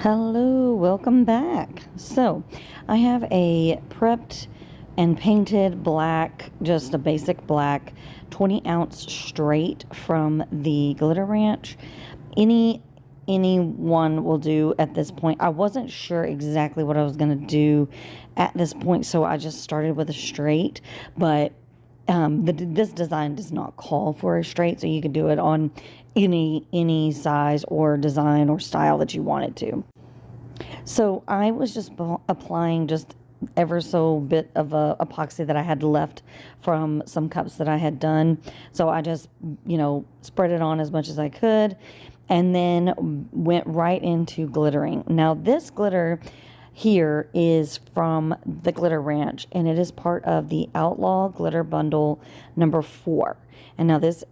Hello, welcome back. So I have a prepped and painted black, just a basic black 20-ounce straight from the Glitter Ranch. Any one will do at this point. I wasn't sure exactly what I was going to do at this point, so I just started with a straight, but this design does not call for a straight, so you can do it on any size or design or style that you wanted to. So I was just applying just ever so bit of epoxy that I had left from some cups that I had done. So I just, spread it on as much as I could and then went right into glittering. Now this glitter here is from the Glitter Ranch, and it is part of the Outlaw Glitter Bundle number 4. And now this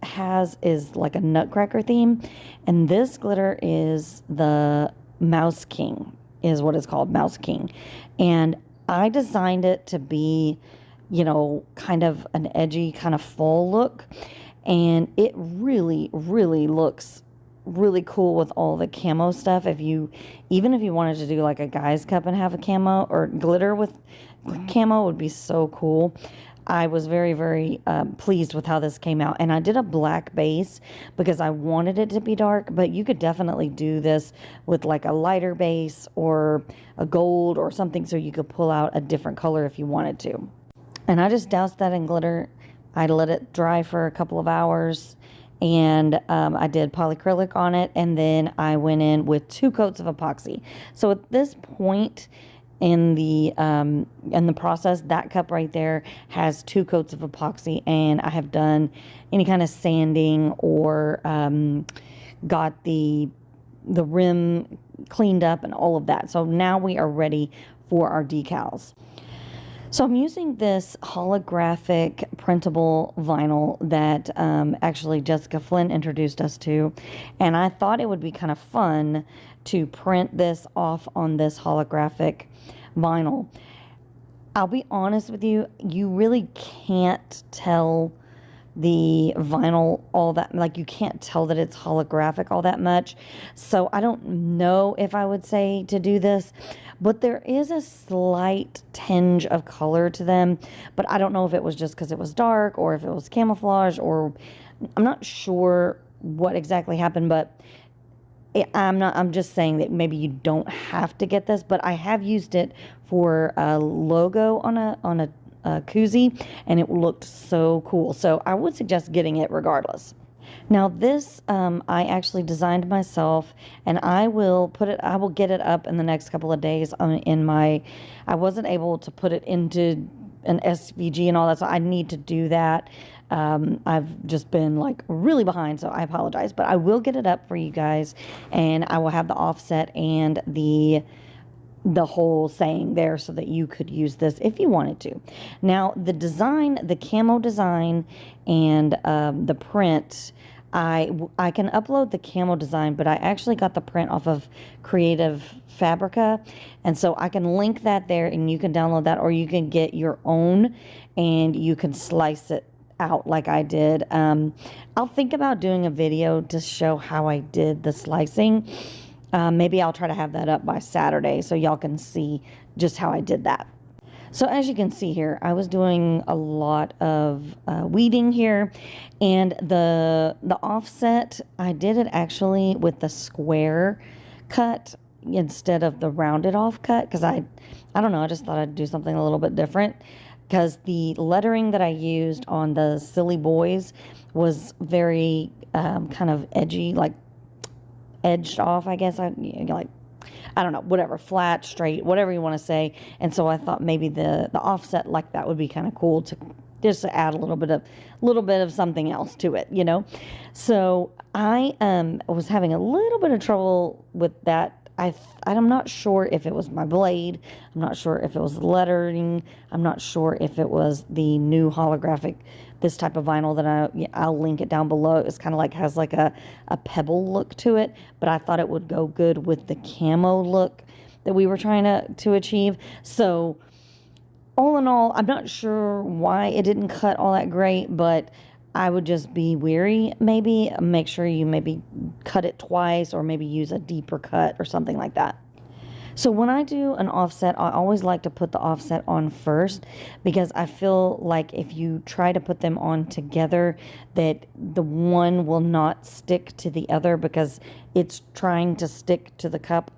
is like a nutcracker theme, and this glitter is the Mouse King, is what it's called, Mouse King. And I designed it to be, kind of an edgy, kind of fall look, and it really, really looks really cool with all the camo stuff. Even if you wanted to do like a guy's cup and have a camo or glitter with camo, would be so cool. I was very, very pleased with how this came out. And I did a black base because I wanted it to be dark, but you could definitely do this with like a lighter base or a gold or something, so you could pull out a different color if you wanted to. And I just doused that in glitter. I let it dry for a couple of hours, and I did polyacrylic on it, and then I went in with 2 coats of epoxy. So at this point in the process, that cup right there has 2 coats of epoxy, and I have done any kind of sanding or got the rim cleaned up and all of that. So now we are ready for our decals. So I'm using this holographic printable vinyl that actually Jessica Flynn introduced us to, and I thought it would be kind of fun to print this off on this holographic vinyl. I'll be honest with you, you really can't tell the vinyl all that, like you can't tell that it's holographic all that much. So I don't know if I would say to do this, but there is a slight tinge of color to them, but I don't know if it was just because it was dark or if it was camouflage, or I'm not sure what exactly happened, but I'm just saying that maybe you don't have to get this, but I have used it for a logo on a koozie, and it looked so cool. So I would suggest getting it regardless. Now this I actually designed myself, and I will get it up in the next couple of days I wasn't able to put it into an SVG and all that, so I need to do that. I've just been like really behind, so I apologize, but I will get it up for you guys, and I will have the offset and the whole saying there so that you could use this if you wanted to. Now the design, the camo design, and the print, I can upload the camo design, but I actually got the print off of Creative Fabrica, and so I can link that there, and you can download that, or you can get your own and you can slice it out like I did. I'll think about doing a video to show how I did the slicing. Maybe I'll try to have that up by Saturday so y'all can see just how I did that. So as you can see here, I was doing a lot of weeding here, and the offset, I did it actually with the square cut instead of the rounded off cut, because I don't know, I just thought I'd do something a little bit different, because the lettering that I used on the Silly Boys was very kind of edgy, like edged off, I guess. I don't know, whatever, flat, straight, whatever you want to say. And so I thought maybe the offset like that would be kind of cool to just to add a little bit of something else to it, So I was having a little bit of trouble with that. I'm not sure if it was my blade. I'm not sure if it was lettering. I'm not sure if it was the new holographic, this type of vinyl that I'll link it down below. It's kind of like, has like a pebble look to it, but I thought it would go good with the camo look that we were trying to achieve. So all in all, I'm not sure why it didn't cut all that great, but I would just be wary. Maybe make sure you maybe cut it twice, or maybe use a deeper cut or something like that. So when I do an offset, I always like to put the offset on first, because I feel like if you try to put them on together, that the one will not stick to the other because it's trying to stick to the cup.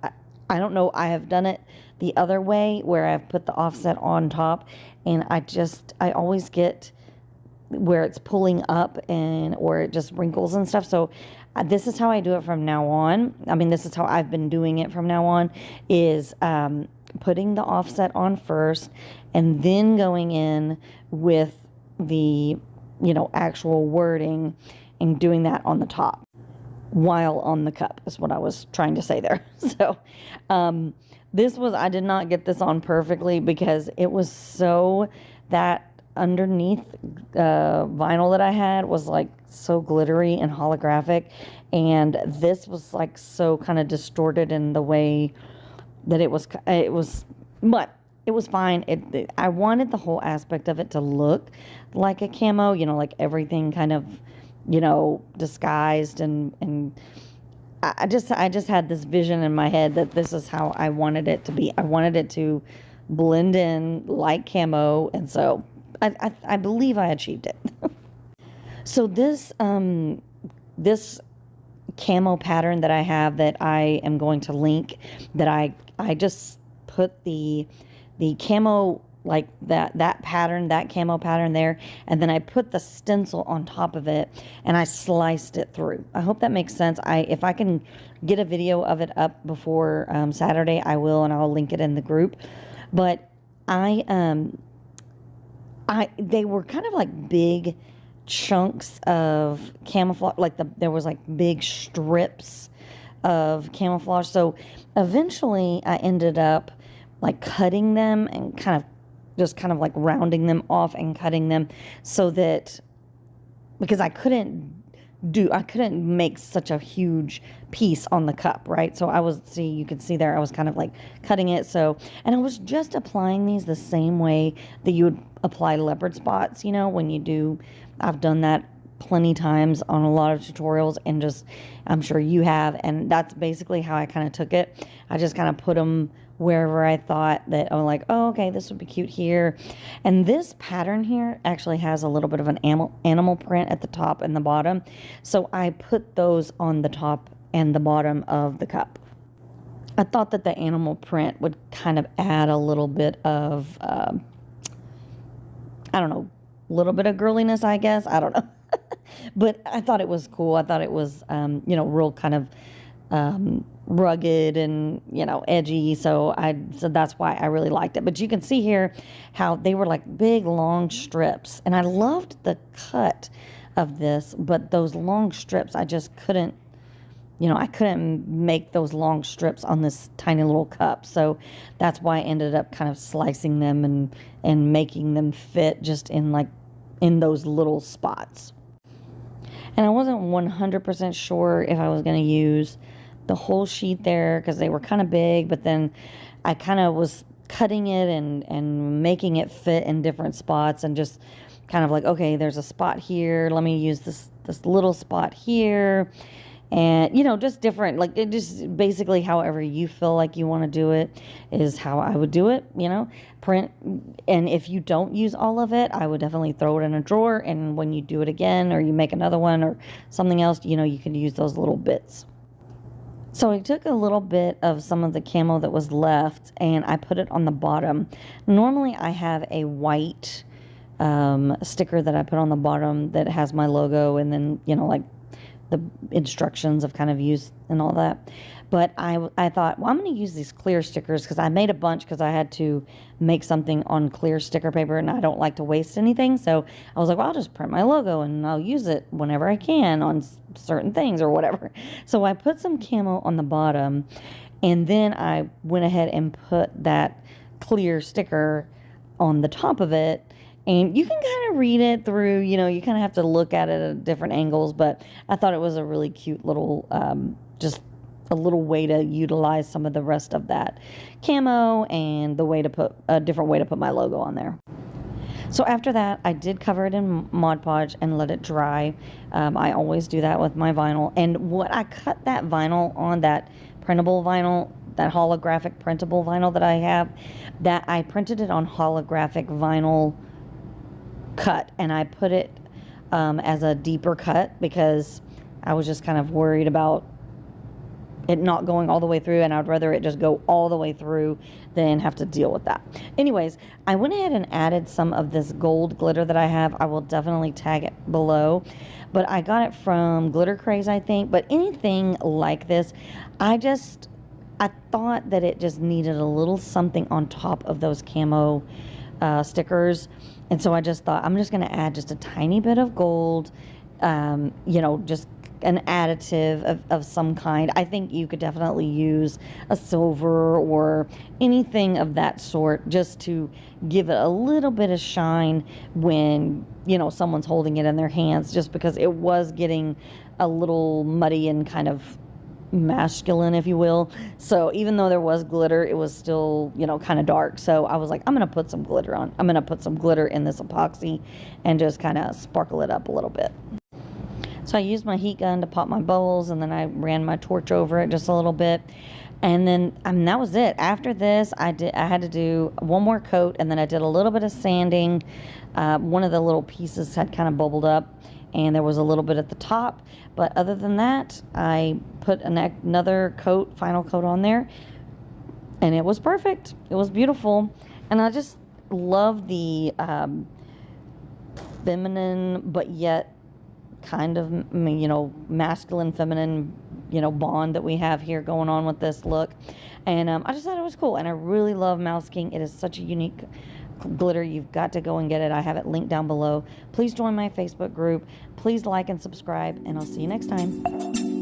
I don't know. I have done it the other way where I've put the offset on top, and I always get where it's pulling up or it just wrinkles and stuff. So this is how I do it from now on. I mean, this is how I've been doing it from now on, is putting the offset on first and then going in with the, actual wording and doing that on the top while on the cup is what I was trying to say there. So I did not get this on perfectly because it was so that underneath vinyl that I had was like so glittery and holographic, and this was like so kind of distorted in the way that it was, but it was fine. I wanted the whole aspect of it to look like a camo, like everything kind of, disguised, and I just had this vision in my head that this is how I wanted it to be. I wanted it to blend in like camo, and so I believe I achieved it. So this camo pattern that I have, that I am going to link, that I just put the camo, like that pattern, that camo pattern there, and then I put the stencil on top of it and I sliced it through. I hope that makes sense. If I can get a video of it up before Saturday, I will, and I'll link it in the group. But they were kind of like big chunks of camouflage, there was like big strips of camouflage. So eventually I ended up like cutting them and kind of like rounding them off and cutting them, so that, because I couldn't make such a huge piece on the cup, right? So you can see there, I was kind of like cutting it. So, and I was just applying these the same way that you would apply leopard spots, I've done that plenty times on a lot of tutorials, and I'm sure you have, and that's basically how I kind of took it. I just kind of put them wherever I thought that, okay, this would be cute here. And this pattern here actually has a little bit of an animal print at the top and the bottom. So I put those on the top and the bottom of the cup. I thought that the animal print would kind of add a little bit of, a little bit of girliness, I guess. I don't know. But I thought it was cool. I thought it was, real kind of rugged and, edgy. So that's why I really liked it. But you can see here how they were like big, long strips. And I loved the cut of this, but those long strips, I just couldn't, I couldn't make those long strips on this tiny little cup. So that's why I ended up kind of slicing them and making them fit just in those little spots. And I wasn't 100% sure if I was going to use the whole sheet there, because they were kind of big, but then I kind of was cutting it and making it fit in different spots, and just kind of like, okay, there's a spot here, let me use this little spot here. And, just different, like, it just basically however you feel like you want to do it is how I would do it, print. And if you don't use all of it, I would definitely throw it in a drawer. And when you do it again, or you make another one or something else, you can use those little bits. So I took a little bit of some of the camo that was left and I put it on the bottom. Normally I have a white sticker that I put on the bottom that has my logo, and then, like the instructions of kind of use and all that. But I thought, well, I'm going to use these clear stickers, because I made a bunch because I had to make something on clear sticker paper and I don't like to waste anything. So I was like, well, I'll just print my logo and I'll use it whenever I can on certain things or whatever. So I put some camo on the bottom, and then I went ahead and put that clear sticker on the top of it. And you can kind of read it through, you kind of have to look at it at different angles, but I thought it was a really cute little, just a little way to utilize some of the rest of that camo and the way to put a different way to put my logo on there. So after that, I did cover it in Mod Podge and let it dry. I always do that with my vinyl. And what I cut that vinyl on, that printable vinyl, that holographic printable vinyl that I have, that I printed it on holographic vinyl cut, and I put it as a deeper cut because I was just kind of worried about it not going all the way through, and I'd rather it just go all the way through than have to deal with that. Anyways, I went ahead and added some of this gold glitter that I have. I will definitely tag it below, but I got it from Glitter Craze, I think. But anything like this, I thought that it just needed a little something on top of those camo stickers, and so I just thought I'm just going to add just a tiny bit of gold, you know, just an additive of some kind. I think you could definitely use a silver or anything of that sort just to give it a little bit of shine when, you know, someone's holding it in their hands, just because it was getting a little muddy and kind of masculine, if you will. So even though there was glitter, it was still, you know, kind of dark. So I was like, I'm going to put some glitter on. I'm going to put some glitter in this epoxy and just kind of sparkle it up a little bit. So I used my heat gun to pop my bubbles, and then I ran my torch over it just a little bit. And then, that was it. After this, I had to do one more coat, and then I did a little bit of sanding. One of the little pieces had kind of bubbled up, and there was a little bit at the top. But other than that, I put another coat, final coat on there, and it was perfect. It was beautiful. And I just love the feminine, but yet kind of, you know, masculine, feminine, you know, bond that we have here going on with this look. And I just thought it was cool. And I really love Mouse King. It is such a unique glitter. You've got to go and get it. I have it linked down below. Please join my Facebook group. Please like and subscribe, and I'll see you next time.